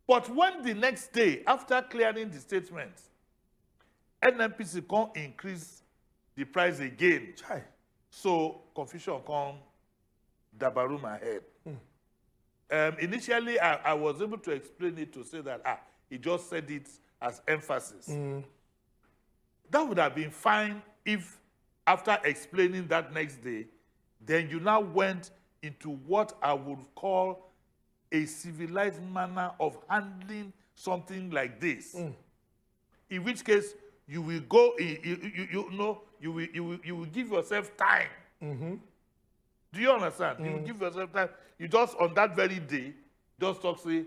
But when the next day, after clearing the statement, NNPC can't increase the price again. Chai. So confusion come dabaru my head. Initially, I was able to explain it to say that, he just said it as emphasis. That would have been fine if, after explaining that next day, then you now went into what I would call a civilized manner of handling something like this. In which case, you will go, you will give yourself time. Do you understand? You will give yourself time. You just, on that very day, just talk, say,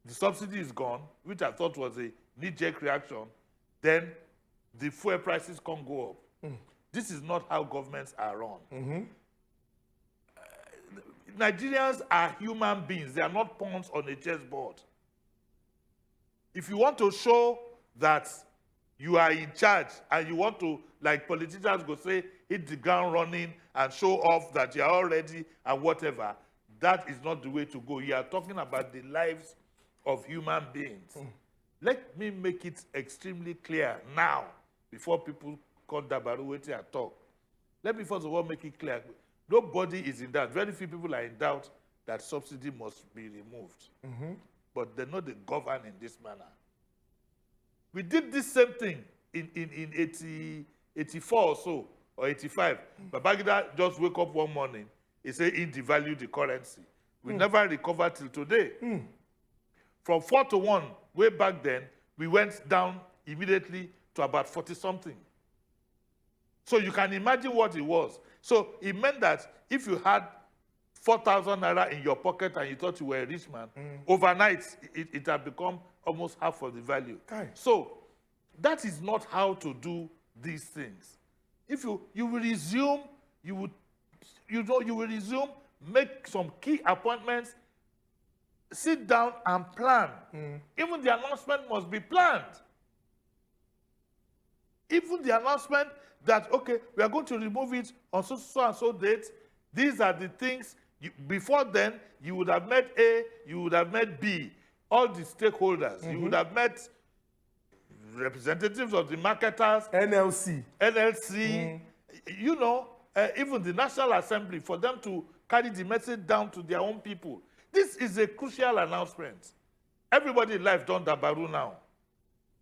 the subsidy is gone, which I thought was a knee-jerk reaction. Then the fuel prices can't go up. This is not how governments are run. Nigerians are human beings. They are not pawns on a chessboard. If you want to show that you are in charge and you want to, like politicians go say, hit the ground running and show off that you are all ready and whatever, that is not the way to go. You are talking about the lives of human beings. Let me make it extremely clear now, before people call Dabaru waiting and talk. Let me first of all make it clear. Nobody is in doubt. Very few people are in doubt that subsidy must be removed. But they're not the govern in this manner. We did this same thing in 84 or so, or 85. Babangida just wake up one morning, he said he devalued the currency. We never recovered till today. From 4 to 1, way back then, we went down immediately to about 40-something. So you can imagine what it was. So it meant that if you had 4,000 naira in your pocket and you thought you were a rich man, overnight it had become almost half of the value. So that is not how to do these things. If you will resume, you will resume, make some key appointments, sit down and plan. Even the announcement must be planned. Even the announcement that, okay, we are going to remove it on so and so date. These are the things. Before then, you would have met A, you would have met B, all the stakeholders. You would have met representatives of the marketers. NLC, you know, even the National Assembly, for them to carry the message down to their own people. This is a crucial announcement. Everybody in life done Dabaru now.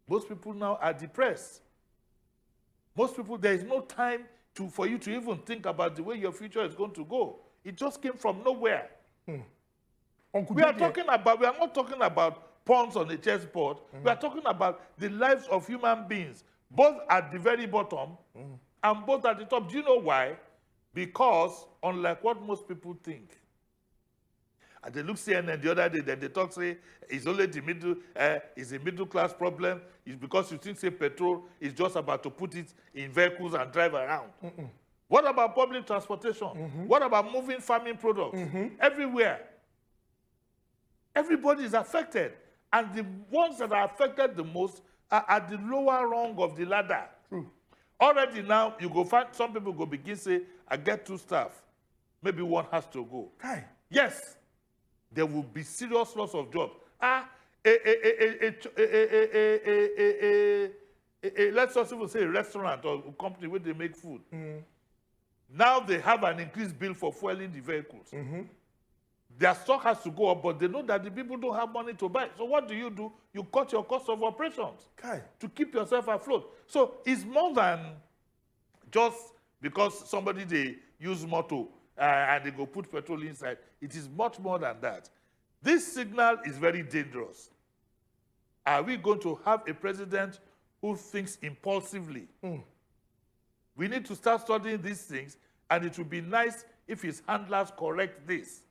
Most people now are depressed. Most people, there is no time for you to even think about the way your future is going to go. It just came from nowhere. We are not talking about pawns on the chessboard. We are talking about the lives of human beings, both at the very bottom and both at the top. Do you know why? Because, unlike what most people think, and they look CNN the other day, then they talk, say, it's only the middle, it's a middle class problem. It's because you think, say, petrol is just about to put it in vehicles and drive around. What about public transportation? What about moving farming products? Everywhere. Everybody is affected. And the ones that are affected the most are at the lower rung of the ladder. Already now, you go find, some people go begin say, I get 2 staff. Maybe one has to go. Yes. There will be serious loss of jobs. Let's just even say a restaurant or a company where they make food. Now they have an increased bill for fueling the vehicles. Their stock has to go up, but they know that the people don't have money to buy. So what do? You cut your cost of operations to keep yourself afloat. So it's more than just because somebody they use motor and they go put petrol inside. It is much more than that. This signal is very dangerous. Are we going to have a president who thinks impulsively? We need to start studying these things, and it would be nice if his handlers correct this.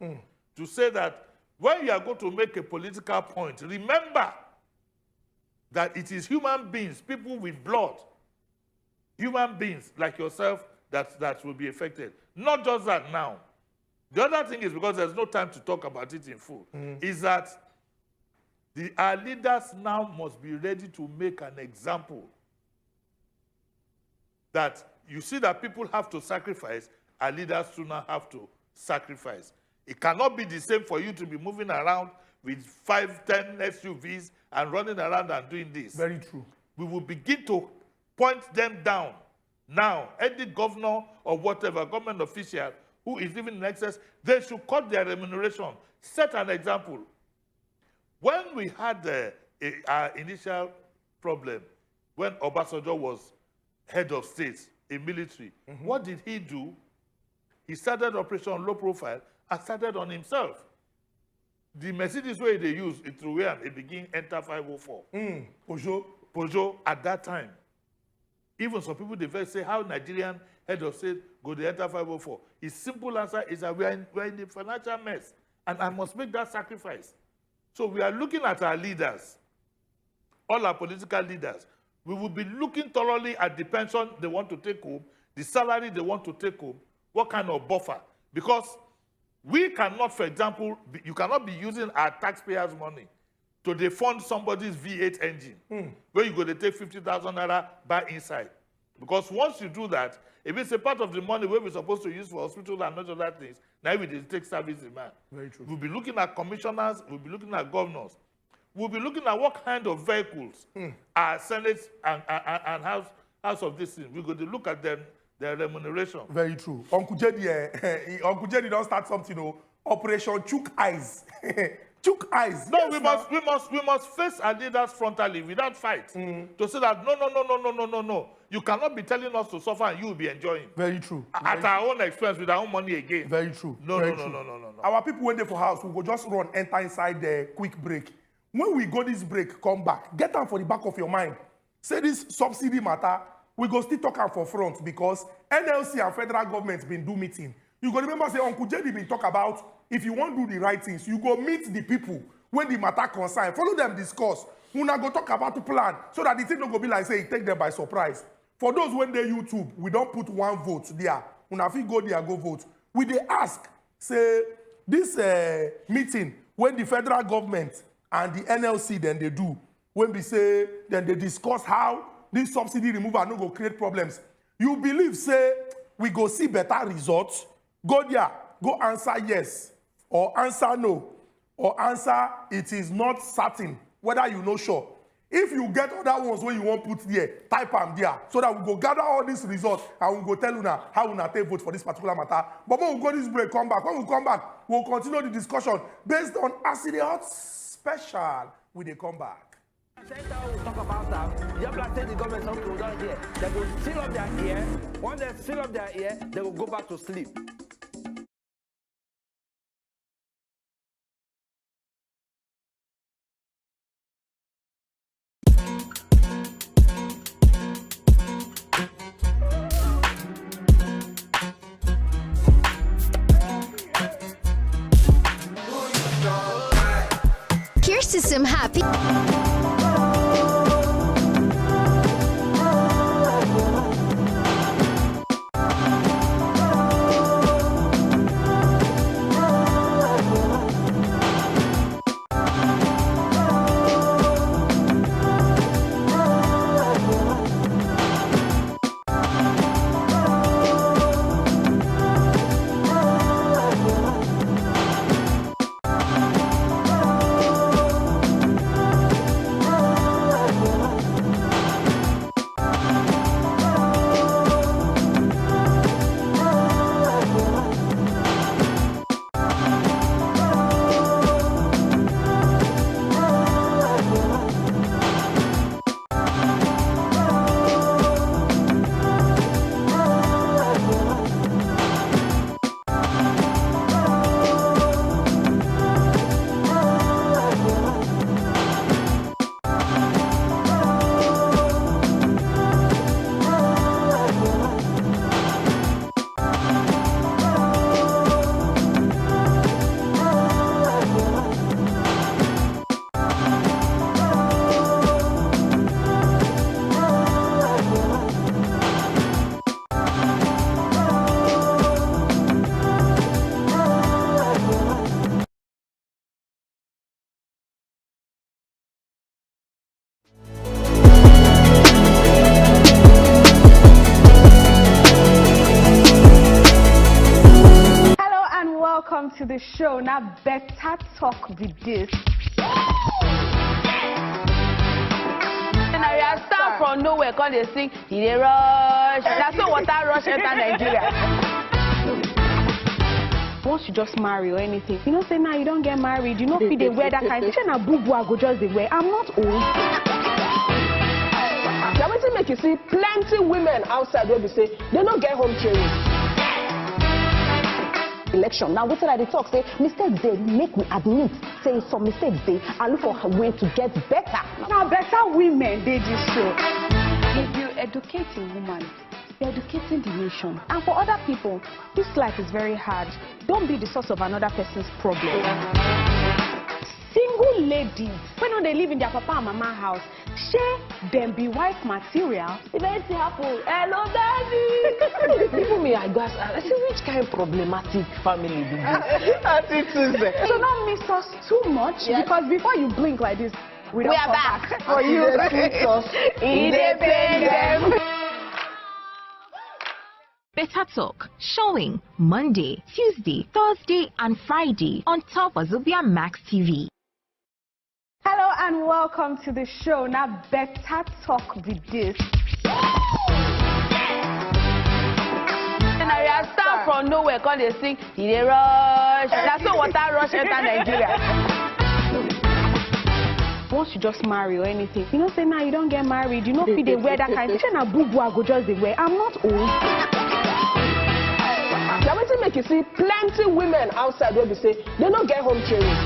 To say that when you are going to make a political point, remember that it is human beings, people with blood, human beings like yourself, that will be affected. Not just that now. The other thing is, because there's no time to talk about it in full, is that our leaders now must be ready to make an example. That you see that people have to sacrifice, our leaders too now have to sacrifice. It cannot be the same for you to be moving around with 5, 10 SUVs and running around and doing this. Very true. We will begin to point them down. Now, any governor or whatever, government official who is living in excess, they should cut their remuneration. Set an example. When we had our initial problem, when Obasanjo was head of state in military, what did he do? He started Operation Low Profile and started on himself. The Mercedes way they use it through where they begin enter 504. Peugeot at that time. Even some people they say how Nigerian head of state go to enter 504. His simple answer is that we're in a financial mess, and I must make that sacrifice. So we are looking at our leaders, all our political leaders. We will be looking thoroughly at the pension they want to take home, the salary they want to take home, what kind of buffer. Because we cannot, for example, you cannot be using our taxpayers' money to defund somebody's V8 engine, where you go to take 50,000 naira buy inside. Because once you do that, if it's a part of the money where we're supposed to use for hospitals and not other things, now we take service demand. Very true. We'll be looking at commissioners, we'll be looking at governors. We'll be looking at what kind of vehicles our Senate and House of this thing. We're going to look at them, their remuneration. Very true. Uncle Jedi don't start something, you know, Operation Chook Eyes. Chook eyes. No, yes, we must face our leaders frontally without fight. To say that no. You cannot be telling us to suffer and you will be enjoying. Very true. At our own expense with our own money again. Very true. No. Our people went there for house, we go just run, enter inside the quick break. When we go this break, come back. Get them for the back of your mind. Say this subsidy matter, we go still talk am for front because NLC and federal government been do meeting. You go remember say Uncle Jedi been talk about if you want to do the right things, you go meet the people when the matter concern. Follow them discuss. Una go talk about the plan so that the thing don't go be like say it take them by surprise. For those when they YouTube, we don't put one vote there. Una fit go there go vote. We dey ask say this meeting when the federal government and the NLC then they do when we say then they discuss how this subsidy removal no go create problems. You believe say we go see better results? Go there, go answer yes or answer no or answer it is not certain whether you know sure. If you get other ones where you won't put there, type them there so that we go gather all these results and we go tell una how una take vote for this particular matter. But when we go this break, come back. When we come back, we'll continue the discussion based on E DEY HOT special when they come back. We'll talk about that. Just like say the government something we don't hear. They will seal up their ear. Once they seal up their ear, they will go back to sleep. Here's to some happy. to the show. Now, better talk with this. And start from nowhere, call they sing, he dey rush. That's so water rush enter Nigeria. Once you just marry or anything, you know, say now you don't get married, you know, if they wear that kind of thing, a boo I go just they wear. I'm not old. Now, what make you see plenty women outside where we say they don't get home training. Election. Now, what did I talk? Say mistakes they make me admit. Say some mistakes they I look for a way to get better. Now, better women they this show. If you educate a woman, you're educating the nation. And for other people, this life is very hard. Don't be the source of another person's problem. Single ladies, when they live in their papa and mama house, share them be wife material. If anything happen, hello daddy. Even me, I guess, I see which kind of problematic family do this. So don't miss us too much, because before you blink like this, we are back for you. Independent. Better Talk, showing Monday, Tuesday, Thursday, and Friday on top of wazobiamax TV. Hello and welcome to the show. Now, better talk with this. And I start from nowhere, call they sing, he dey rush. That's so water rush enter Nigeria. Once you just marry or anything, you know, say now you don't get married, you know, if they wear that kind of thing, a boo I go just they wear. I'm not old. Now, what make you see plenty women outside where we say they don't get home training.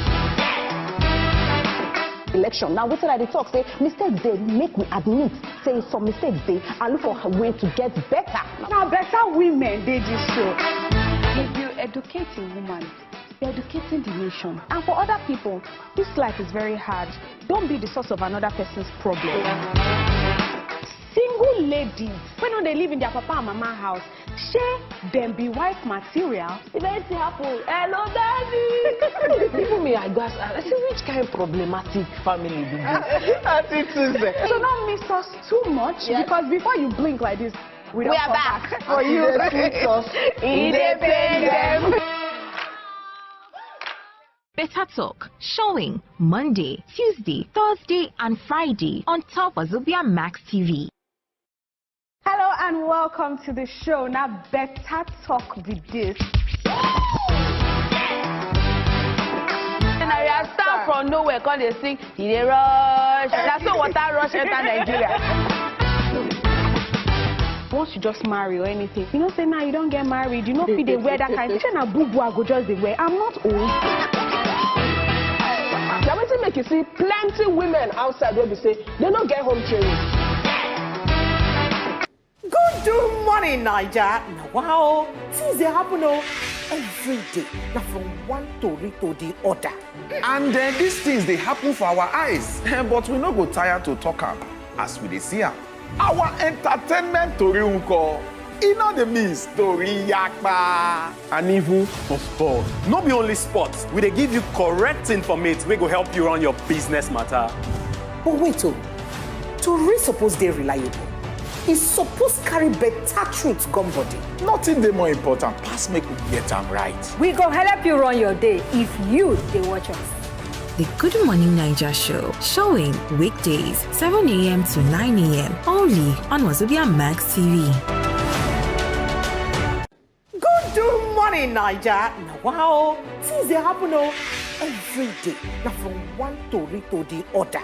Election. Now, what did I talk? Say mistakes they make me admit. Say some mistakes they I look for a way to get better. Now, better women they this show. If you educate a woman, you're educating the nation. And for other people, this life is very hard. Don't be the source of another person's problem. Single ladies, when they live in their papa and mama house, share them be wife material. If anything happen, hello daddy. Even me, I guess, I see which kind of problematic family do this. So don't miss us too much, because before you blink like this, we are back for you. Independent. Better Talk, showing Monday, Tuesday, Thursday, and Friday on top of wazobiamax TV. Hello and welcome to the show. Now, better talk with this. And I start from nowhere, call they sing, he dey rush. That's so water rush enter Nigeria. Once you just marry or anything, you know, say now you don't get married, you know, if they wear that kind of thing, a boo I go just they wear. I'm not old. Now, what make you see plenty women outside where we say they don't get home training. Good morning, Niger. Now, wow, things they happen every day. Now, from one story to the other. And these things they happen for our eyes, but we no go tired to talk am as we dey see am. Our entertainment tori unko, e no dey miss tori yakpa. And even for sport. No be only sports, we dey give you correct information wey go help you run your business matter. But wait, tori suppose dey reliable. It's supposed to carry better truth gum body. Nothing dey more important pass make we get am right. We go help you run your day if you dey watch us. The Good Morning Niger Show, showing weekdays 7 a.m. to 9 a.m. only on wazobiamax TV. Good morning, Niger. Now, wow, things they happen every day. Now, from one story to the other.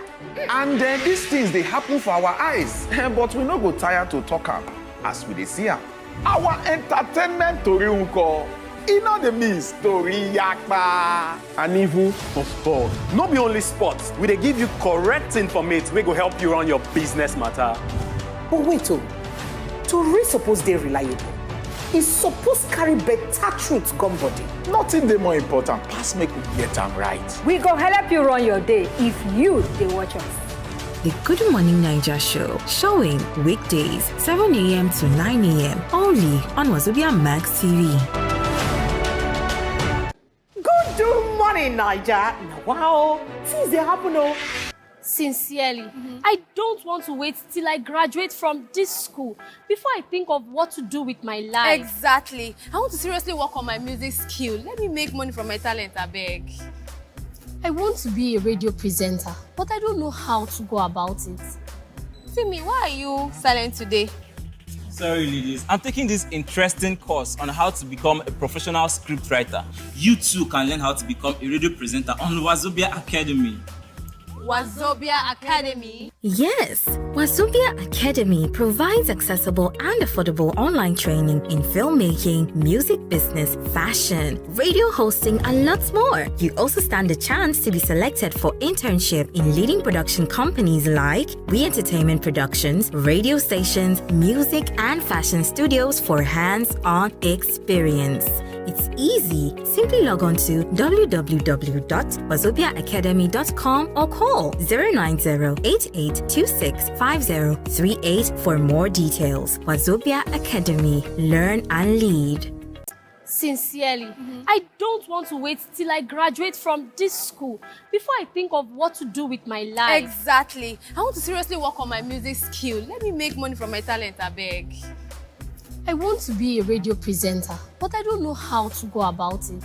And these things they happen for our eyes, but we no go tired to talk am as we dey see am. Our entertainment tori unko, e no dey miss tori yakpa. And even for sport. No be only sports, we dey give you correct information wey go help you run your business matter. But wait, tori suppose dey reliable. It's supposed to carry better truth gum body. Nothing dey more important pass make we get am right. We go help you run your day if you dey watch us. The Good Morning Niger Show, showing weekdays 7 a.m. to 9 a.m. only on wazobiamax TV. Good morning, Niger. Now, wow, things they happen Sincerely, I don't want to wait till I graduate from this school before I think of what to do with my life. Exactly. I want to seriously work on my music skill. Let me make money from my talent, I beg. I want to be a radio presenter, but I don't know how to go about it. Femi, why are you silent today? Sorry, ladies. I'm taking this interesting course on how to become a professional scriptwriter. You too can learn how to become a radio presenter on Wazobia Academy. Wazobia Academy? Yes, Wazobia Academy provides accessible and affordable online training in filmmaking, music business, fashion, radio hosting, and lots more. You also stand a chance to be selected for internship in leading production companies like We Entertainment Productions, radio stations, music, and fashion studios for hands-on experience. It's easy. Simply log on to www.wazobiaacademy.com or call 090-8826-5038 for more details. Wazobia Academy. Learn and lead. Sincerely, I don't want to wait till I graduate from this school before I think of what to do with my life. Exactly. I want to seriously work on my music skill. Let me make money from my talent, I beg. I want to be a radio presenter, but I don't know how to go about it.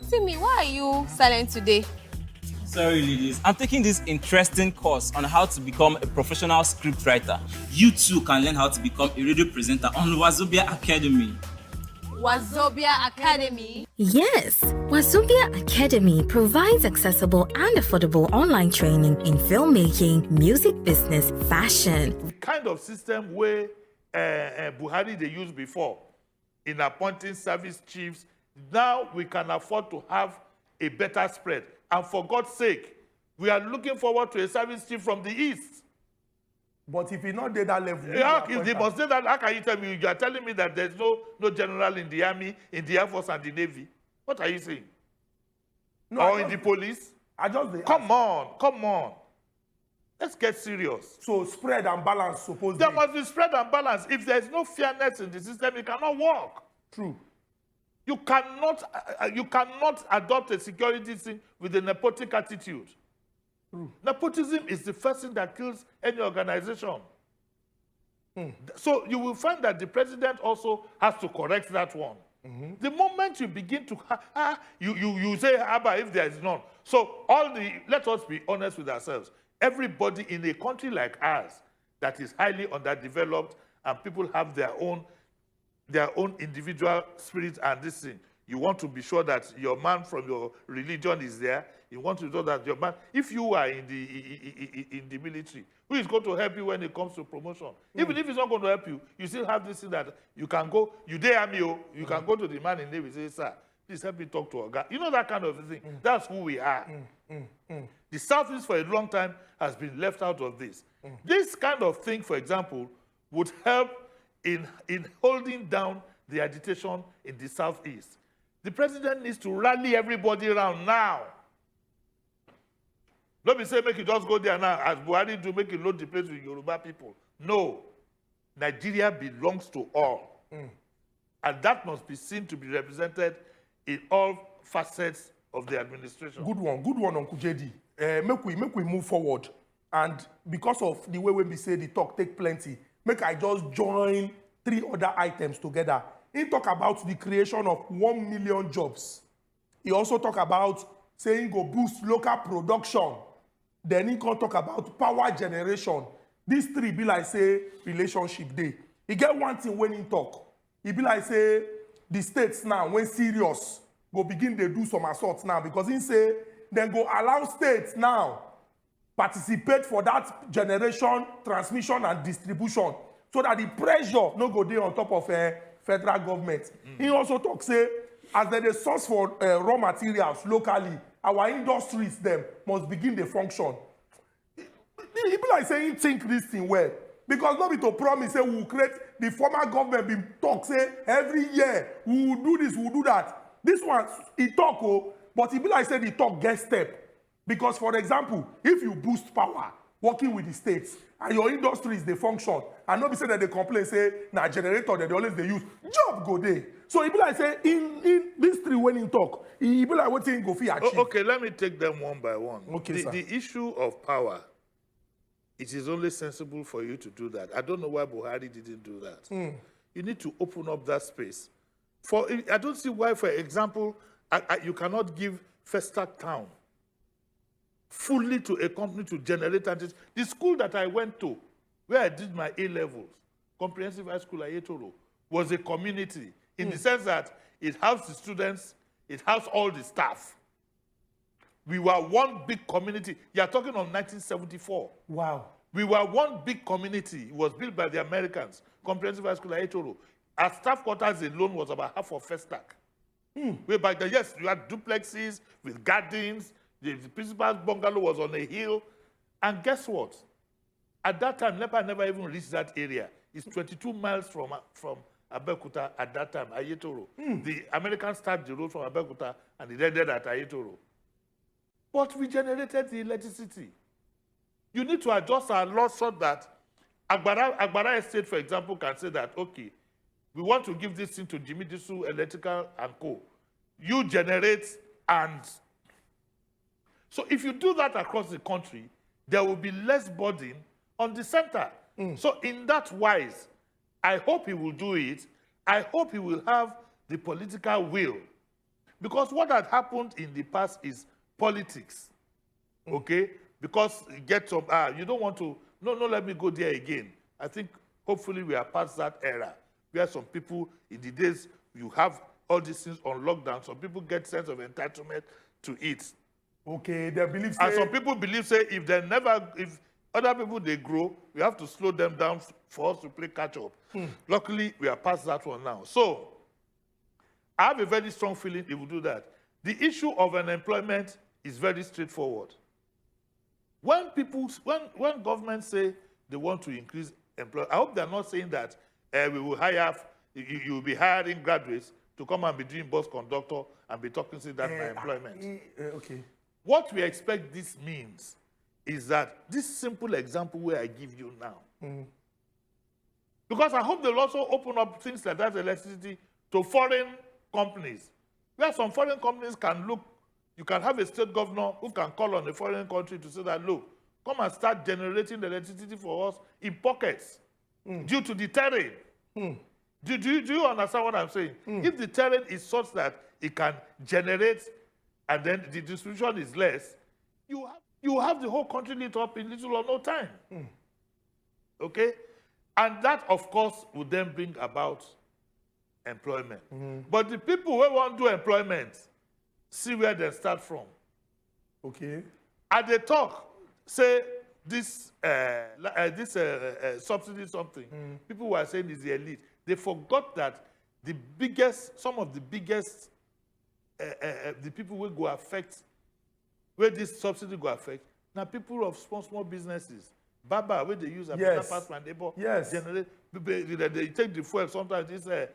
Femi, why are you silent today? Sorry, ladies. I'm taking this interesting course on how to become a professional scriptwriter. You too can learn how to become a radio presenter on Wazobia Academy. Wazobia Academy? Yes, Wazobia Academy provides accessible and affordable online training in filmmaking, music business, fashion. The kind of system where Buhari they used before in appointing service chiefs, now we can afford to have a better spread. And for God's sake, we are looking forward to a service chief from the east. But if he not did that level, if they must say that, how can you tell me? You are telling me that there's no general in the army, in the air force, and the navy. What are you saying? No, or in the police? Come on. Let's get serious. So spread and balance supposed there must be spread and balance. If there's no fairness in the system, it cannot work. True. You cannot adopt a security thing with a nepotic attitude. True. Nepotism is the first thing that kills any organization. So you will find that the president also has to correct that one. The moment you begin to you say Abba if there is none. So let us be honest with ourselves. Everybody in a country like ours that is highly underdeveloped and people have their own individual spirit and this thing, you want to be sure that your man from your religion is there. You want to know that your man, if you are in the military, who is going to help you when it comes to promotion? Even if he's not going to help you, you still have this thing that you can go, you dare me, you can go to the man in Navy and say, sir, please help me talk to our guy. You know that kind of thing. That's who we are. The Southeast for a long time has been left out of this. This kind of thing, for example, would help in holding down the agitation in the Southeast. The president needs to rally everybody around now. Don't be saying, make it just go there now, as Buhari do, make it load the place with Yoruba people. No. Nigeria belongs to all. And that must be seen to be represented in all facets of the administration. Good one, Uncle JD. Make we move forward. And because of the way when we say the talk take plenty, make I just join 3 other items together. He talk about the creation of 1 million jobs. He also talk about saying go boost local production. Then he can talk about power generation. These 3 be like say relationship day. He get one thing when he talk. He be like say the states now when serious go begin they do some assaults now because he say then go allow states now participate for that generation, transmission and distribution so that the pressure no go there on top of federal government. He also talk say as they source for raw materials locally, our industries them must begin the function. He be like saying think this thing well. Because nobody to promise say we will create the former government been talk say every year we will do this, we will do that. This one he talk but he be like say the talk get step. Because for example, if you boost power working with the states and your industries they function and nobody say that they complain say na generator that they always they use, job go there. So it be like say in this three when in talk, it be like what thing go fit achieve. Okay, let me take them one by one. Okay, sir. The issue of power, it is only sensible for you to do that. I don't know why Buhari didn't do that. You need to open up that space. I don't see why, for example, you cannot give Festac Town fully to a company to generate. The school that I went to, where I did my A-levels, Comprehensive High School Ayetoro, was a community in the sense that it housed the students, it housed all the staff. We were one big community. You are talking of 1974. Wow. We were one big community. It was built by the Americans. Comprehensive High School Ayetoro. Our staff quarters alone was about half of Festac. Way back then, yes, you had duplexes with gardens. The principal's bungalow was on a hill. And guess what? At that time, NEPA never even reached that area. It's 22 miles from Abeokuta at that time, Ayetoro. The Americans started the road from Abeokuta and it ended at Ayetoro. But we generated the electricity. You need to adjust our law so that Agbara Estate, for example, can say that, okay, we want to give this thing to Jimmy Disu Electrical and Co. You generate and... So if you do that across the country, there will be less burden on the center. So in that wise, I hope he will do it. I hope he will have the political will. Because what had happened in the past is politics. Okay? Because you get some, you don't want to, no, let me go there again. I think hopefully we are past that era where some people in the days you have all these things on lockdown, some people get sense of entitlement to it. Okay, they believe and some people believe say if other people they grow, we have to slow them down for us to play catch up. Luckily, we are past that one now. So I have a very strong feeling he will do that. The issue of unemployment is very straightforward. When governments say they want to increase employment, I hope they're not saying that we will hire, you will be hiring graduates to come and be doing bus conductor and be talking to that my employment. Okay. What we expect this means is that this simple example where I give you now, because I hope they'll also open up things like that electricity to foreign companies, where some foreign companies can look, you can have a state governor who can call on a foreign country to say that, look, come and start generating the electricity for us in pockets due to the terrain. Do you understand what I'm saying? If the terrain is such that it can generate and then the distribution is less, you have the whole country lit up in little or no time. Okay? And that, of course, would then bring about employment. But the people who want to do employment, see where they start from. Okay. At the talk, say this subsidy something, people were saying is the elite. They forgot that some of the biggest, the people will go affect, where this subsidy go affect, now people of small businesses. Baba, where they use a pass my neighbor, generate, they take the fuel, sometimes this way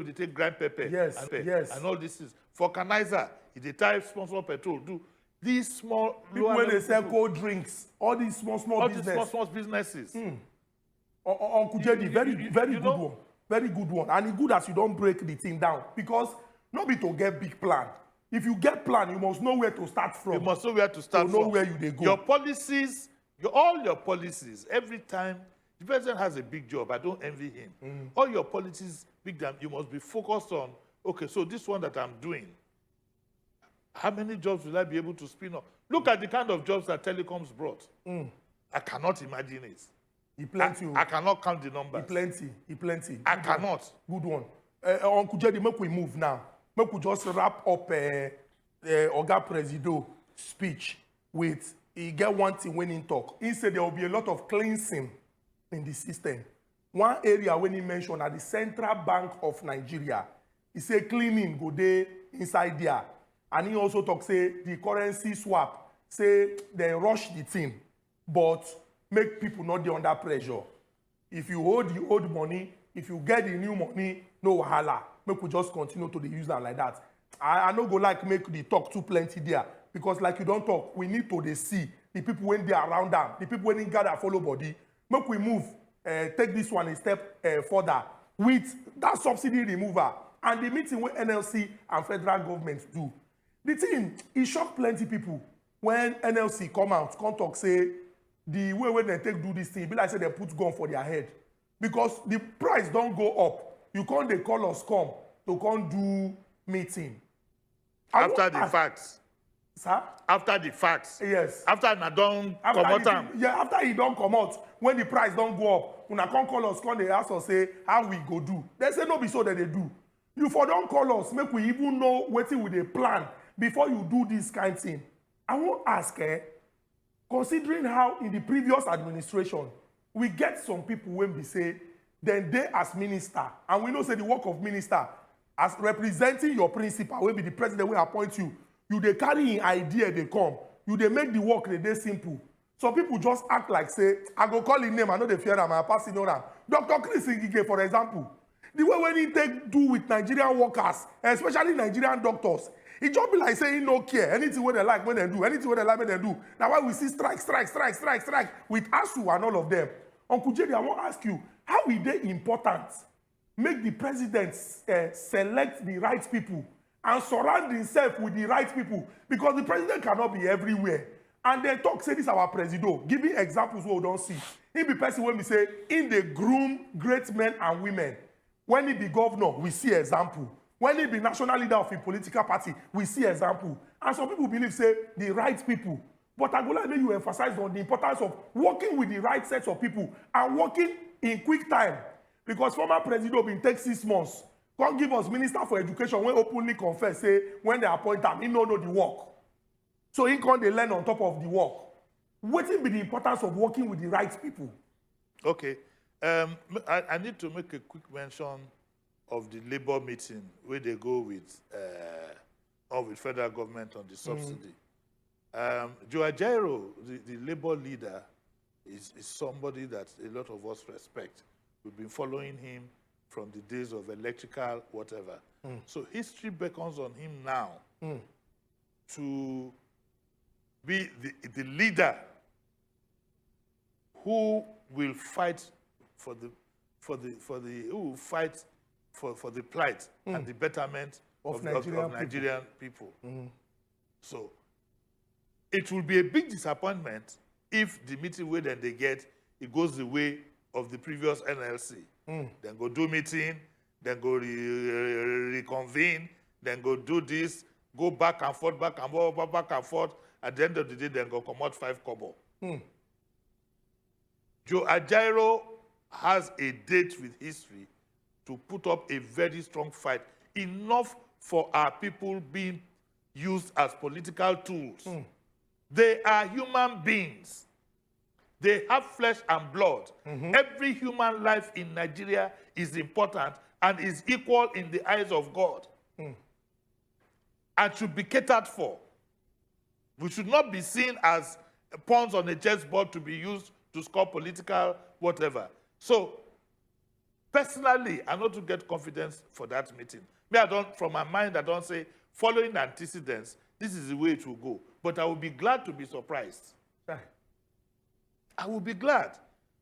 they take grind pepper, and all this is. For Kanaiza, if they type small petrol, do these small... People when they sell cold drinks, all these small businesses. Uncle Jedi, very good one. Very good one. And it's good as you don't break the thing down. Because not be to get big plan. If you get plan, you must know where to start from. You must know where to start from. Know where you go. Your policies, all your policies, every time the president has a big job, I don't envy him. All your policies, big time, you must be focused on, okay, so this one that I'm doing, how many jobs will I be able to spin up? Look at the kind of jobs that telecoms brought. I cannot imagine it. I cannot count the numbers. Plenty. I cannot. Good one. Uncle Jedi, make we move now. Make we just wrap up Oga Presido speech with, he get one thing when he talk. He said there will be a lot of cleansing in the system. One area when he mentioned at the Central Bank of Nigeria, he said cleaning go there inside there. And he also talk, say, the currency swap, say, they rush the thing, but make people not be under pressure. If you hold the old money, if you get the new money, no wahala. Make we just continue to use that like that. I no go like make the talk too plenty there, because like you don't talk, we need to see the people when they are around them, the people when they gather follow body. Make we move, take this one a step further with that subsidy remover and the meeting wey NLC and federal government do. The thing, it shocked plenty people when NLC come out, come talk say, the way when they take do this thing, be like say they put gun for their head. Because the price don't go up. You can't they call us come to come do meeting. After the facts. Sir? After the facts. Yes. After na don come out. Yeah, after he don't come out, when the price don't go up, when I can't call us, come they ask us say, how we go do. They say no be so that they do. You for don't call us, make we even know what with a plan before you do this kind of thing. I won't ask, considering how in the previous administration, we get some people when we say, then they as minister, and we know say the work of minister, as representing your principal, will be the president will appoint you, you they carry in idea they come, you they make the work they simple. Some people just act like say, I go call him name, I know they fear him, I pass it on. Dr. Chris Ngige, for example, the way when he take do with Nigerian workers, especially Nigerian doctors, it just be like saying no care. Anything where they like when they do, anything where they like when they do. Now why we see strike with ASU and all of them. Uncle Jerry, I want to ask you, how is it important make the president select the right people and surround himself with the right people? Because the president cannot be everywhere. And they talk, say this our president, giving examples what we don't see. He be person when we say, in the groom great men and women. When he be governor, we see example. When he be national leader of a political party, we see example. And some people believe, say, the right people. But I would like you emphasize on the importance of working with the right sets of people and working in quick time. Because former president been take 6 months. Can't give us minister for education when openly confess, say, when they appoint him, he don't know the work. So he can't learn on top of the work. What will be the importance of working with the right people? Okay. I need to make a quick mention of the labor meeting where they go with federal government on the subsidy. Joe Ajaero, the labor leader, is somebody that a lot of us respect. We've been following him from the days of electrical, whatever. So history beckons on him now to be the leader who will fight for the plight and the betterment of Nigerian people. So it will be a big disappointment if the meeting where then they get, it goes the way of the previous NLC. Then go do meeting, then go reconvene, then go do this, go back and forth, back and forth. At the end of the day, then go come out 5 kobo. Joe Ajaero has a date with history to put up a very strong fight, enough for our people being used as political tools. They are human beings. They have flesh and blood. Every human life in Nigeria is important and is equal in the eyes of God and should be catered for. We should not be seen as pawns on a chessboard to be used to score political whatever. So, personally, I not to get confidence for that meeting. Me, I don't, from my mind, I don't say, following antecedents, this is the way it will go. But I will be glad to be surprised. I will be glad.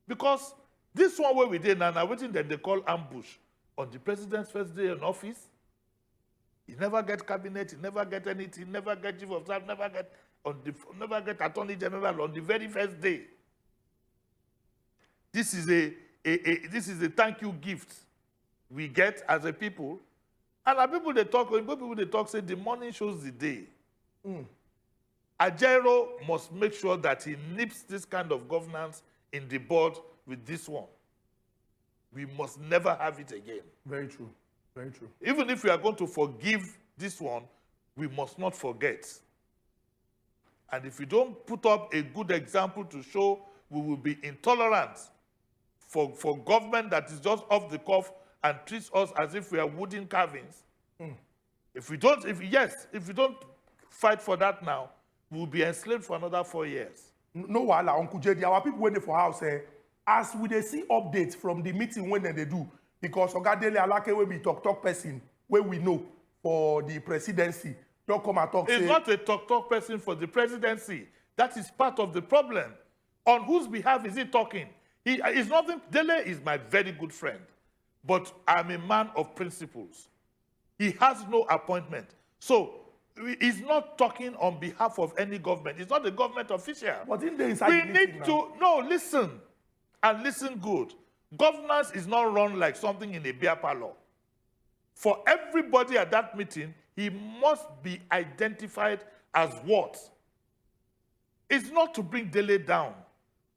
Because this one where we did now, waiting that they call ambush on the president's first day in office. He never get cabinet, he never get anything, never get chief of staff, never get attorney general on the very first day. This is a thank you gift we get as a people. And our people they talk, say the morning shows the day. Ajaero must make sure that he nips this kind of governance in the bud with this one. We must never have it again. Very true. Very true. Even if we are going to forgive this one, we must not forget. And if we don't put up a good example to show we will be intolerant for government that is just off the cuff and treats us as if we are wooden carvings, if we don't fight for that now, we will be enslaved for another 4 years. No wahala, Uncle JD, our people waiting for house, as we they see updates from the meeting when they do, because Ogadele Alake will be talk person where we know for the presidency. Don't come and talk. It's not a talk person for the presidency. That is part of the problem. On whose behalf is he talking? He is nothing. Dele is my very good friend, but I'm a man of principles. He has no appointment. So he's not talking on behalf of any government. He's not a government official. But in the inside we the need meeting to, no, listen, and listen good. Governance is not run like something in a beer parlor. For everybody at that meeting, he must be identified as what? It's not to bring delay down,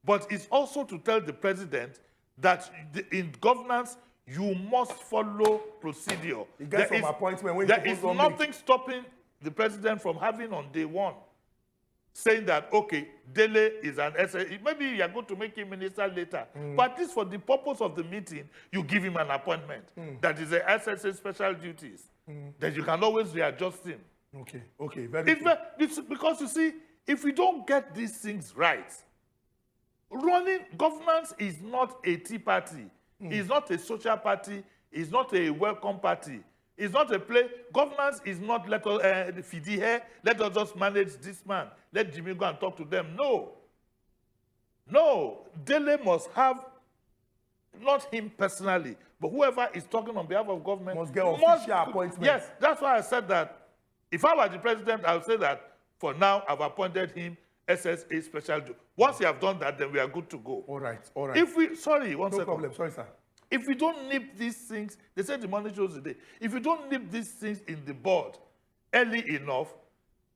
but it's also to tell the president that in governance, you must follow procedure. You get some appointment when there is nothing stopping the president from having on day one, saying that, okay, Dele is an SSA. Maybe you are going to make him minister later. But at least for the purpose of the meeting, you give him an appointment. That is a SSA special duties. That you can always readjust him. Okay, okay, very good. Because you see, if we don't get these things right, running governance is not a tea party. It's not a social party. It's not a welcome party. It's not a play. Governance is not let us feed here. Let us just manage this man. Let Jimmy go and talk to them. No. No. Dele must have, not him personally, but whoever is talking on behalf of government must get official appointment. Yes, that's why I said that. If I were the president, I would say that for now I've appointed him SSA special. Once you have done that, then we are good to go. All right, all right. If we, sorry, one second. No problem, sorry, sir. If we don't nip these things, they said the money shows today. If you don't nip these things in the board early enough,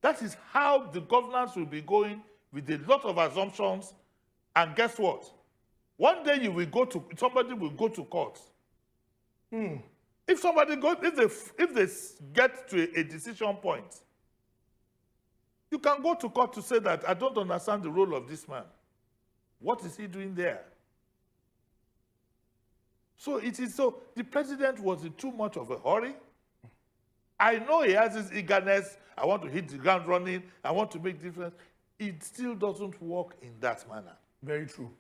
that is how the governance will be going with a lot of assumptions. And guess what? One day you will go to, somebody will go to court. If somebody goes, if they get to a decision point, you can go to court to say that I don't understand the role of this man. What is he doing there? So it is so, the president was in too much of a hurry. I know he has his eagerness. I want to hit the ground running. I want to make difference. It still doesn't work in that manner. Very true.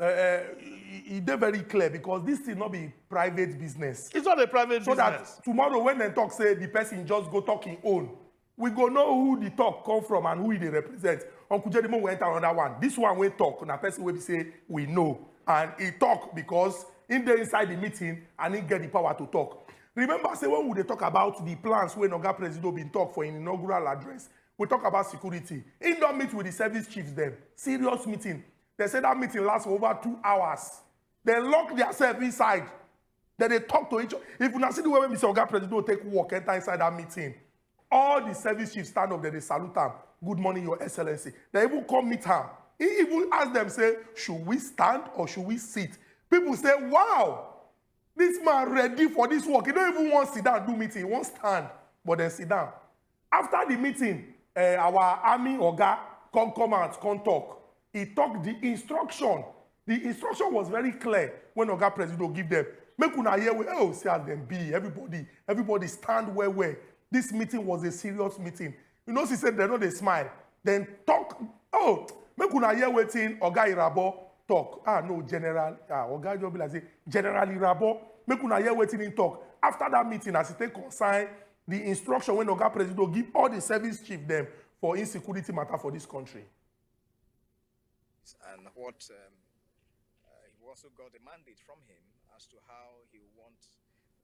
It's very clear because this will not be private business. It's not a private business. So that tomorrow when they talk, say the person just go talk in own, we go know who the talk come from and who they represent. Uncle Jedimo will enter another one. This one will talk, and a person will say, we know. And he talk because in there inside the meeting, and he get the power to talk. Remember, say when we talk about the plans when Oga President been talk for an inaugural address, we talk about security. He don't meet with the service chiefs them. Serious meeting. They said that meeting lasts for over 2 hours. They lock themselves inside. Then they talk to each other. If you not see the way Mr. Oga President will take walk, enter inside that meeting, all the service chiefs stand up there, they salute him. Good morning, Your Excellency. They even come meet him. He even ask them, say, should we stand or should we sit? People say, wow, this man ready for this work. He don't even want to sit down and do meeting. He won't stand, but then sit down. After the meeting, our army Oga come out, come talk. He talked the instruction. The instruction was very clear when Oga President give them. Make una hear, oh, see how them be. Everybody stand where. This meeting was a serious meeting. You know, she said they know they smile. Then talk, oh, make una hear waiting, Oga Irabor talk. No, General, Oga Jobi like say, General Irabor, make una hear waiting in talk. After that meeting, as he take consign, the instruction when Oga President give all the service chief them for insecurity matter for this country. And what he also got a mandate from him as to how he wants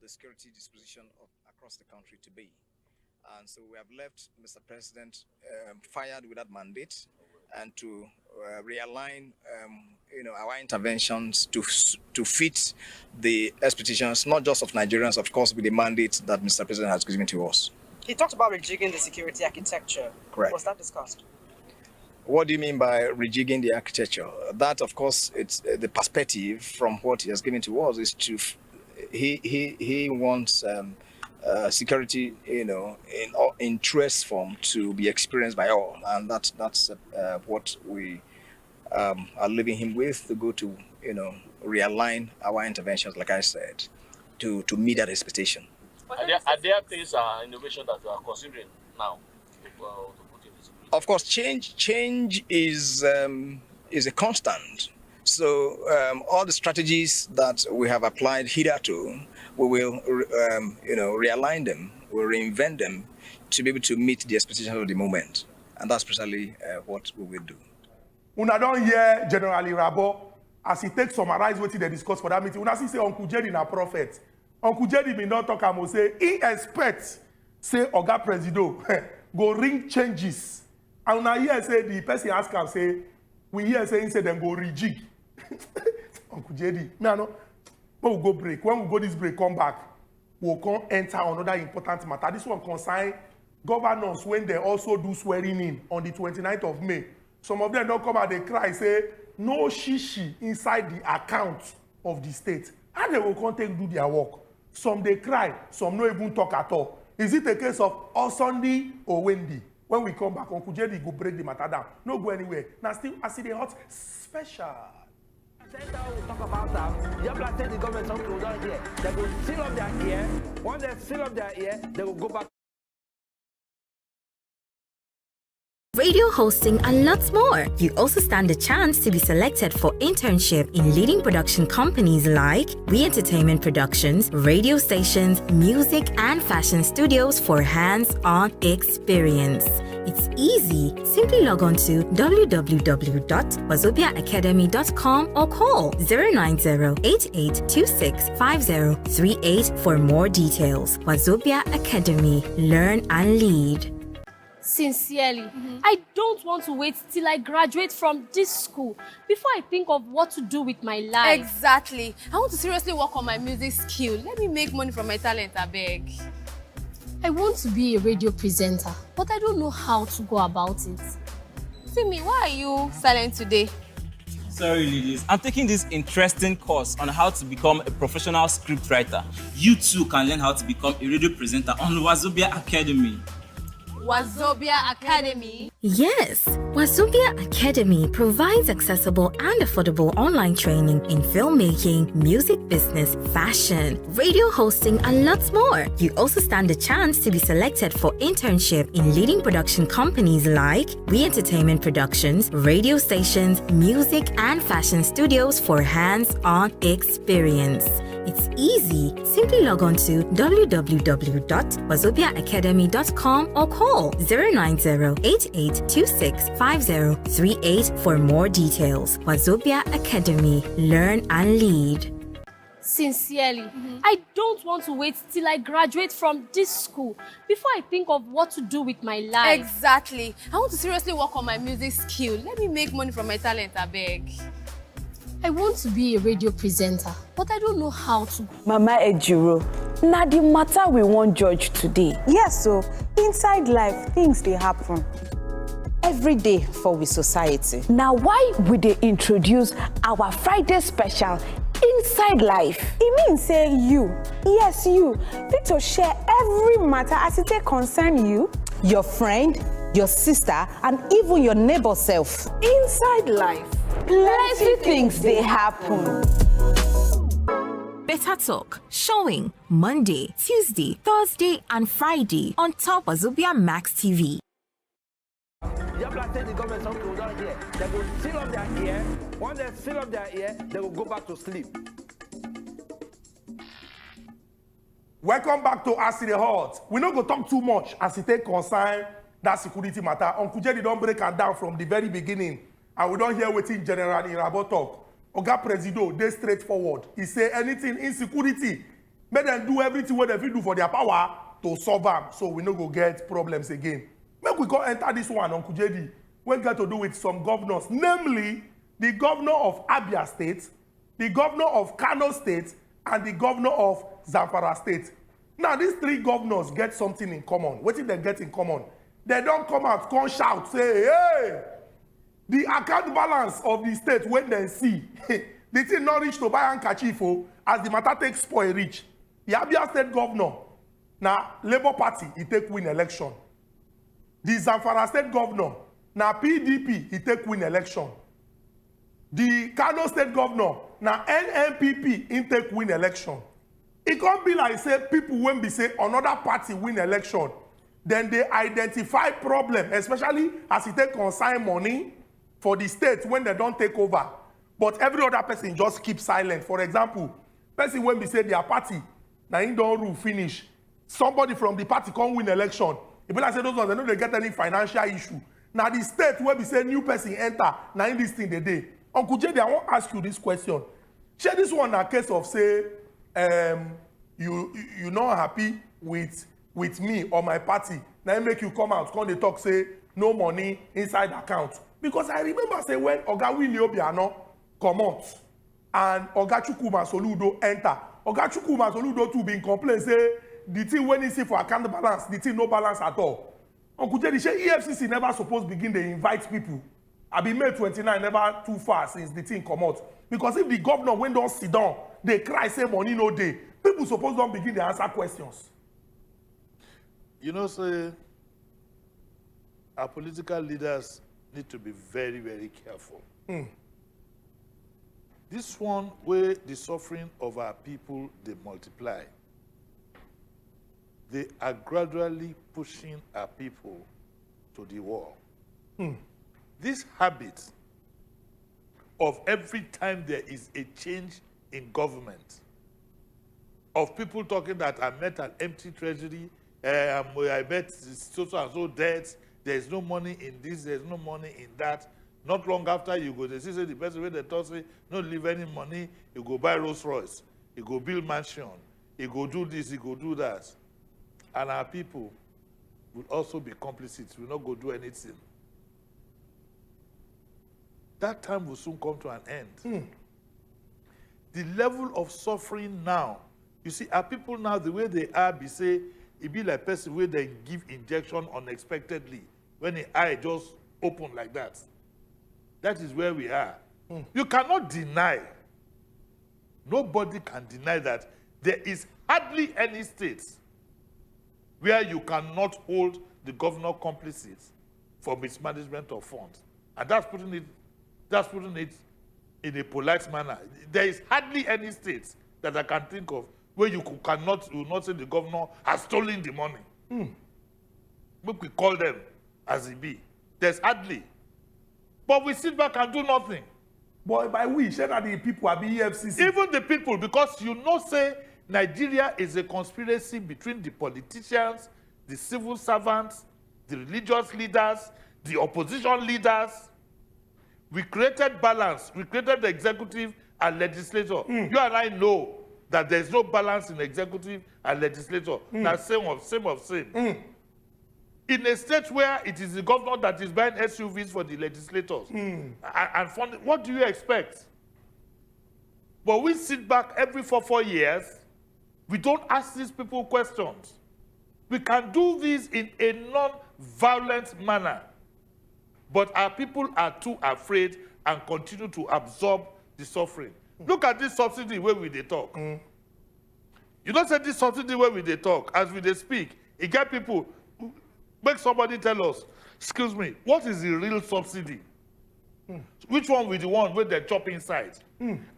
the security disposition across the country to be. And so we have left Mr. President fired with that mandate and to realign our interventions to fit the expectations, not just of Nigerians, of course, with the mandate that Mr. President has given to us. He talked about rejigging the security architecture. Correct. Was that discussed? What do you mean by rejigging the architecture? That, of course, it's the perspective from what he has given to us is to he wants security, in truest form to be experienced by all, and that's what we are leaving him with to go to, realign our interventions, like I said, to meet that expectation. Are there things innovation that you are considering now? Of course, change is a constant. So all the strategies that we have applied hitherto, we will realign them, we'll reinvent them to be able to meet the expectations of the moment, and that's precisely what we will do. Una don't hear General Irabor as he takes summarize what they discuss for that meeting. Una see say Uncle Jerry na prophet. Uncle Jerry bin don talk am say he expect say Oga Presido go ring changes. And una hear say the person ask am say we hear say he say dem go rejig. Uncle Jerry, me I know. When we go break, when we go this break, come back, we'll come enter another important matter. This one concern governors when they also do swearing in on the 29th of May. Some of them don't come out, they cry, say, no shishi inside the account of the state. And they will come take do their work. Some they cry, some no even talk at all. Is it a case of Sunday or Wendy? When we come back, Uncle Jerry go break the matter down. No go anywhere. Now still, I see the hot special. We'll talk about that. Just like the government something we don't hear. They will seal up their ear. Once they seal up their ear, they will go back. Radio hosting and lots more. You also stand a chance to be selected for internship in leading production companies like We Entertainment Productions, radio stations, music and fashion studios for hands-on experience. It's easy. Simply log on to www.wazobiaacademy.com or call 090-8826-5038 for more details. Wazobia Academy. Learn and lead. Sincerely, I don't want to wait till I graduate from this school before I think of what to do with my life. Exactly. I want to seriously work on my music skill. Let me make money from my talent, I beg. I want to be a radio presenter, but I don't know how to go about it. Timmy, why are you silent today? Sorry, ladies. I'm taking this interesting course on how to become a professional scriptwriter. You too can learn how to become a radio presenter on Wazobia Academy. Wazobia Academy? Yes, Wazobia Academy provides accessible and affordable online training in filmmaking, music business, fashion, radio hosting, and lots more. You also stand a chance to be selected for internship in leading production companies like We Entertainment Productions, radio stations, music and fashion studios for hands-on experience. It's easy. Simply log on to www.wazobiaacademy.com or call 090-8826-5038 for more details. Wazobia Academy. Learn and lead. Sincerely, I don't want to wait till I graduate from this school before I think of what to do with my life. Exactly. I want to seriously work on my music skill. Let me make money from my talent, I beg. I want to be a radio presenter, but I don't know how to. Mama Ejiro, na the matter we wan judge today. Yes, so inside life, things they happen every day for we society. Now, why we dey introduce our Friday special inside life? It means say you, yes you, fit to share every matter as it take concern you, Your friend, your sister, and even your neighbor self. inside life. Plenty things they happen. Better Talk, showing Monday, Tuesday, Thursday, and Friday on top wazobiamax TV. Just like the government something we don't hear. They will seal up their ear. Once they seal up their ear, they will go back to sleep. Welcome back to As E Dey Hot. We no go talk too much as it take concern that security matter. Uncle Jerry don break am down from the very beginning, and we don't hear wetin General Irabor talk. Oga Presido dey straightforward. He say anything insecurity, make them do everything what they fit do for their power to solve am, so we no go get problems again. Make we go enter this one, Uncle Jerry, wey get to do with some governors, namely the governor of Abia State, the governor of Kano State, and the governor of Zamfara State. Now, these three governors get something in common. What did they get in common? They don't come out, come shout, say, hey, the account balance of the state when they see, the thing not reach to buy handkerchief as the matter takes spoil reach. The Abia State governor, now Labour Party, he take win election. The Zamfara State governor, now PDP, he take win election. The Kano State governor, now NNPP, he take win election. It can't be like say people when be say another party win election, then they identify problem, especially as it take consign money for the state when they don't take over. But every other person just keep silent. For example, person when be say their party, now in don't rule finish. Somebody from the party can't win election. If like say those ones, they know they get any financial issue. Now the state where we say new person enter, now in this thing they do. Uncle J, I want to ask you this question. Share this one a case of say you not happy with me or my party, now make you come out, come they talk say no money inside account. Because I remember say when Oga Willie Obiano come out and Oga Chukwuma Soludo enter, Oga Chukwuma Soludo too been complain say the thing when he see for account balance, the thing no balance at all. Uncle Jerry say EFCC never supposed begin to invite people. I be May 29 never too far since the thing come out. Because if the governor when don't sit down, they cry say money no day. People suppose don't begin to answer questions. You know, say our political leaders need to be very, very careful. This one where the suffering of our people, they multiply. They are gradually pushing our people to the wall. This habit of every time there is a change in government, of people talking that I met an empty treasury, I bet so and so debt, there's no money in this, there's no money in that. Not long after you go, they say the person where they talk say, no leave any money, you go buy Rolls Royce, you go build mansion, you go do this, you go do that. And our people will also be complicit, will not go do anything. That time will soon come to an end. The level of suffering now, you see, our people now, the way they are, be say, it be like person where they give injection unexpectedly, when the eye just open like that. That is where we are. You cannot deny, nobody can deny that there is hardly any state where you cannot hold the governor complicit for mismanagement of funds. And that's putting it in a polite manner. There is hardly any state that I can think of where you will not say the governor has stolen the money. We call them as it be. There's hardly. But we sit back and do nothing. But by we, share that the people are the EFCC. Even the people, because you know, say Nigeria is a conspiracy between the politicians, the civil servants, the religious leaders, the opposition leaders. We created balance. We created the executive and legislature. You and I know that there's no balance in executive and legislature. That's same. In a state where it is the governor that is buying SUVs for the legislators and funding, what do you expect? But we sit back every 4 years. We don't ask these people questions. We can do this in a non-violent manner. But our people are too afraid and continue to absorb the suffering. Look at this subsidy where we they talk. You don't say this subsidy where we they talk. As we they speak, it get people, make somebody tell us, excuse me, what is the real subsidy? Which one with the one where they chop inside?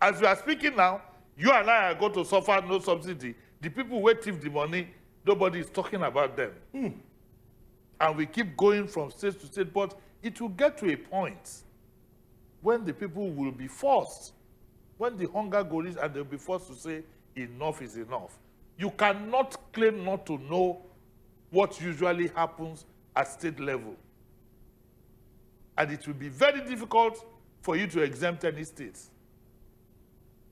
As we are speaking now, you and I are going to suffer no subsidy. The people who thief the money, nobody is talking about them. And we keep going from state to state, but it will get to a point when the people will be forced, when the hunger goes and they'll be forced to say, enough is enough. You cannot claim not to know what usually happens at state level. And it will be very difficult for you to exempt any states.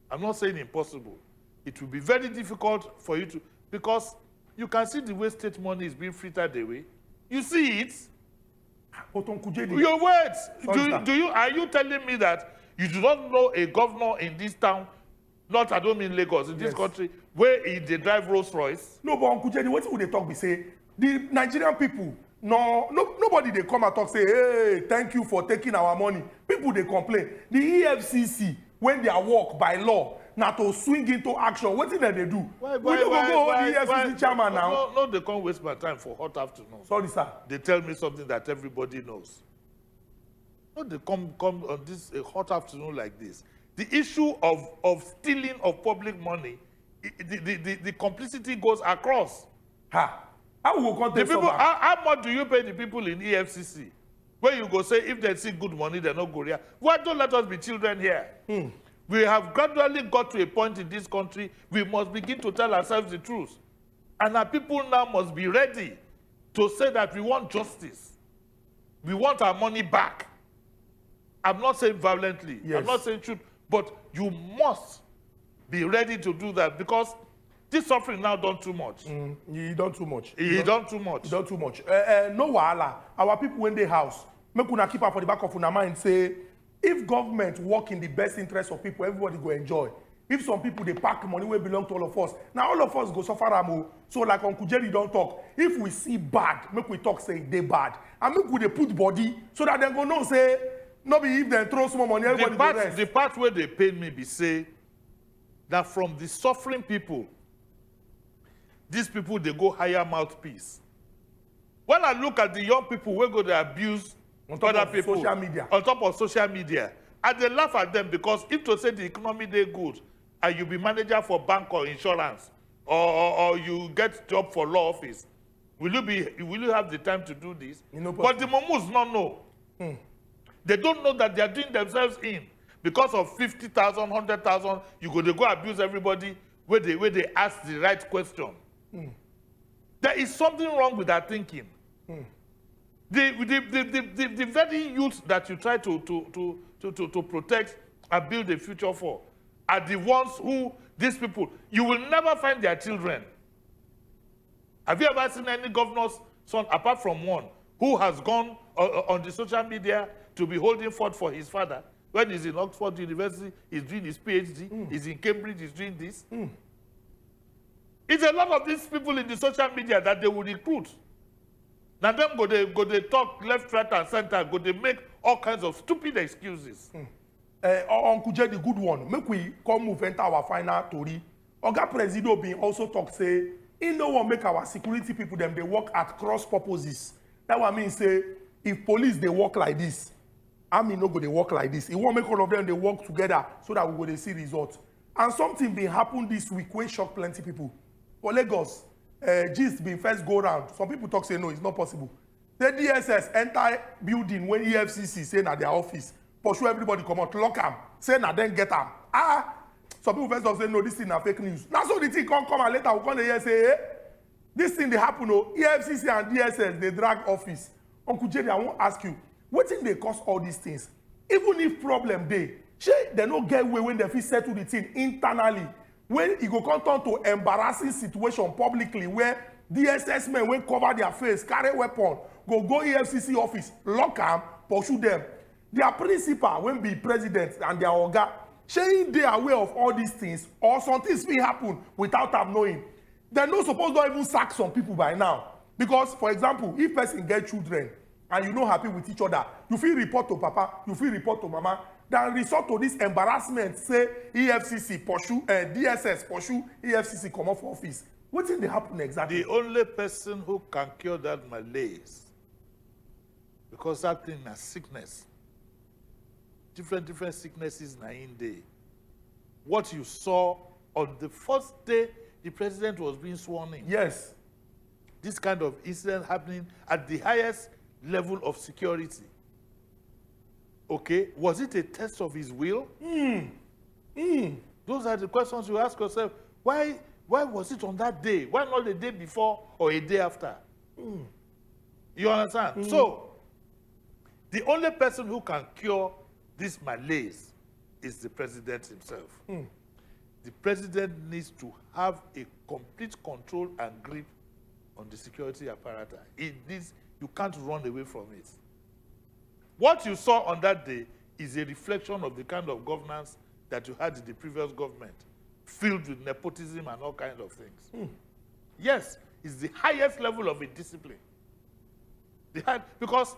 I'm not saying impossible. It will be very difficult for you to, because you can see the way state money is being frittered away. You see it. Your words. Are you telling me that you do not know a governor in this town, not I don't mean Lagos, in this country, where they drive Rolls Royce? No, but Uncle Jenny, what would they talk? They say the Nigerian people. Nobody they come and talk say, hey, thank you for taking our money. People they complain. The EFCC, when they are work by law, now to swing into action, what did they do? Why, we don't go the EFCC chairman now. No, they can't waste my time for hot afternoon. Sorry, sir. They tell me something that everybody knows. No, they come on this a hot afternoon like this. The issue of stealing of public money, the complicity goes across. How will the people, how much do you pay the people in EFCC? Where you go say, if they see good money, they're not good here. Why don't let us be children here? We have gradually got to a point in this country, we must begin to tell ourselves the truth. And our people now must be ready to say that we want justice. We want our money back. I'm not saying violently, I'm not saying truth, but you must be ready to do that, because This suffering now done too much. He done too much. He done too much. He done too much. No wahala. Our people in the house, make una keep up for the back of una mind, say, if government work in the best interest of people, everybody go enjoy. If some people, they pack money where belong to all of us, now all of us go suffer am. So like Uncle Jerry don't talk. If we see bad, make we talk say they bad. And make we they put body, so that they go know say, no be if they throw small money, everybody go rest. The part where they paid me be say, that from the suffering people, these people, they go higher mouthpiece. When I look at the young people who go to abuse other people social media. On top of social media, and they laugh at them because if to say the economy they good, and you be manager for bank or insurance, or you get job for law office, will you have the time to do this? But the Momus not know. They don't know that they are doing themselves in because of 50,000, 100,000. You go abuse everybody where they ask the right question. There is something wrong with that thinking. The very youth that you try to protect and build a future for are the ones who, these people, you will never find their children. Have you ever seen any governor's son, apart from one, who has gone on the social media to be holding forth for his father? When he's in Oxford University, he's doing his PhD, he's in Cambridge, he's doing this. It's a lot of these people in the social media that they will recruit. Now them go they talk left, right, and center, go they make all kinds of stupid excuses. Uncle Jay, the good one, make we come move enter our final story. Oga Presido bin also talk say, he no one make our security people them they work at cross purposes. That what I mean say, if police they work like this, army no go they work like this. He won't make all of them they work together so that we go they see results. And something been happen this week when shock plenty people. For Lagos, gist been first go round. Some people talk say no, it's not possible. The DSS enter building when EFCC say na their office, pursue everybody come out, lock them, say na then get them. Some people first talk say no, this thing na fake news. Now so the thing come and later we come here say, hey, this thing they happen. Oh, EFCC and DSS they drag office. Uncle Jerry, I won't ask you, what thing they cause all these things? Even if problem they no get way when they fit settle the thing internally. When it go come turn to embarrassing situation publicly where DSS men will cover their face, carry weapon, go EFCC office, lock them, pursue them. Their principal will be president and their orga. Shey they are aware of all these things or something will happen without them knowing. They're not supposed to even sack some people by now. Because, for example, if person get children and you're not happy with each other, you feel report to papa, you feel report to mama, then resort to this embarrassment, say EFCC pursue, DSS pursue, EFCC come off office. What did they happen exactly? The only person who can cure that malaise, because that thing is sickness. Different sicknesses na in day. What you saw on the first day the president was being sworn in. Yes. This kind of incident happening at the highest level of security. Okay, was it a test of his will? Those are the questions you ask yourself. Why was it on that day? Why not the day before or a day after? You understand? So, the only person who can cure this malaise is the president himself. The president needs to have a complete control and grip on the security apparatus. You can't run away from it. What you saw on that day is a reflection of the kind of governance that you had in the previous government, filled with nepotism and all kinds of things. Yes, it's the highest level of a discipline. Because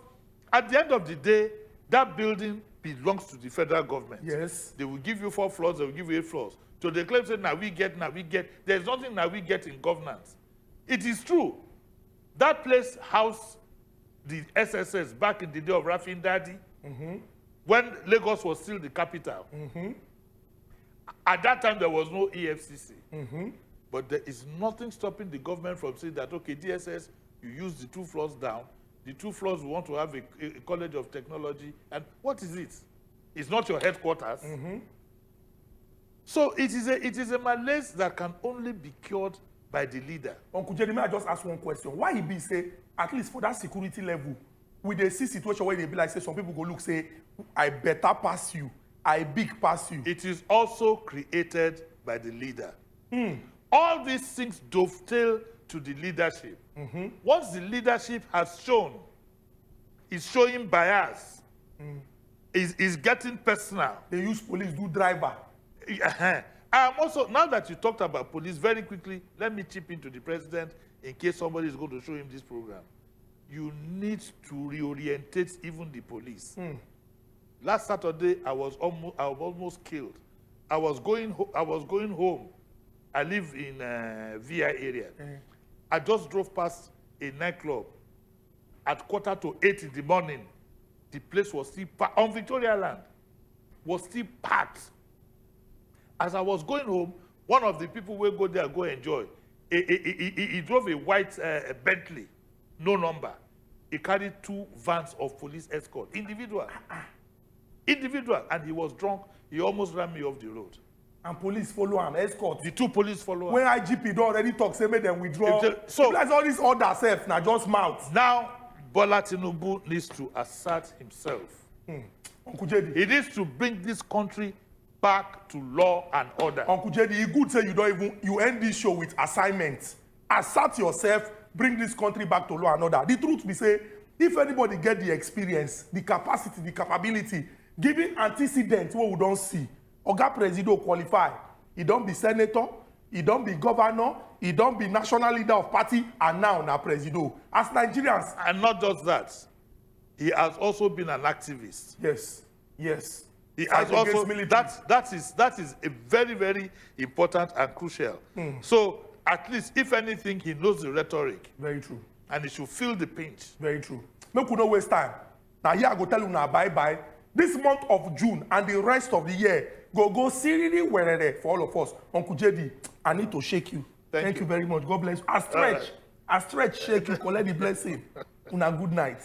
at the end of the day, that building belongs to the federal government. Yes. They will give you 4 floors, they will give you 8 floors. So they claim, say, now we get. There's nothing now we get in governance. It is true. That place housed the SSS back in the day of Rafin Dadi, when Lagos was still the capital. At that time, there was no EFCC. But there is nothing stopping the government from saying that, okay, DSS, you use the 2 floors down. The 2 floors, we want to have a college of technology. And what is it? It's not your headquarters. So it is a malaise that can only be cured by the leader. Uncle Jerry, may I just ask one question? Why he be say, at least for that security level, with the situation where they be like, say, some people go look, say, I better pass you, I big pass you. It is also created by the leader. All these things dovetail to the leadership. Once the leadership has shown, is showing bias, is getting personal. They use police, do driver. I'm also, now that you talked about police, very quickly, let me chip into the president in case somebody is going to show him this program. You need to reorientate even the police. Last Saturday, I was almost killed. I was going home. I live in VI area. I just drove past a nightclub at 7:45 in the morning. The place was still packed. On Victoria Land, was still packed. As I was going home, one of the people will go there, go enjoy. He drove a white Bentley, no number. He carried 2 vans of police escort, individual. Individual, and he was drunk. He almost ran me off the road. And police follow him, escort. The 2 police follow him. When IGP don't already talk, say make them withdraw. So that's all this order self, now just mouth. Now, Bola Tinubu needs to assert himself. Uncle JD. He needs to bring this country back to law and order. Uncle JD, it's good say you end this show with assignments. Assert yourself, bring this country back to law and order. The truth be say, if anybody get the experience, the capacity, the capability, giving antecedents what we don't see, Oga Presido qualify. He don't be senator, he don't be governor, he don't be national leader of party, and now Presido. As Nigerians. And not just that, he has also been an activist. Yes, yes. He has also, that is a very, very important and crucial. So at least, if anything, he knows the rhetoric. Very true. And he should feel the pinch. Very true. Make we no waste time. Now here I go tell you now bye-bye. This month of June and the rest of the year, go seriously where for all of us. Uncle JD, I need to shake you. Thank you very much. God bless you. I stretch, shake you, collect the blessing. Una good night.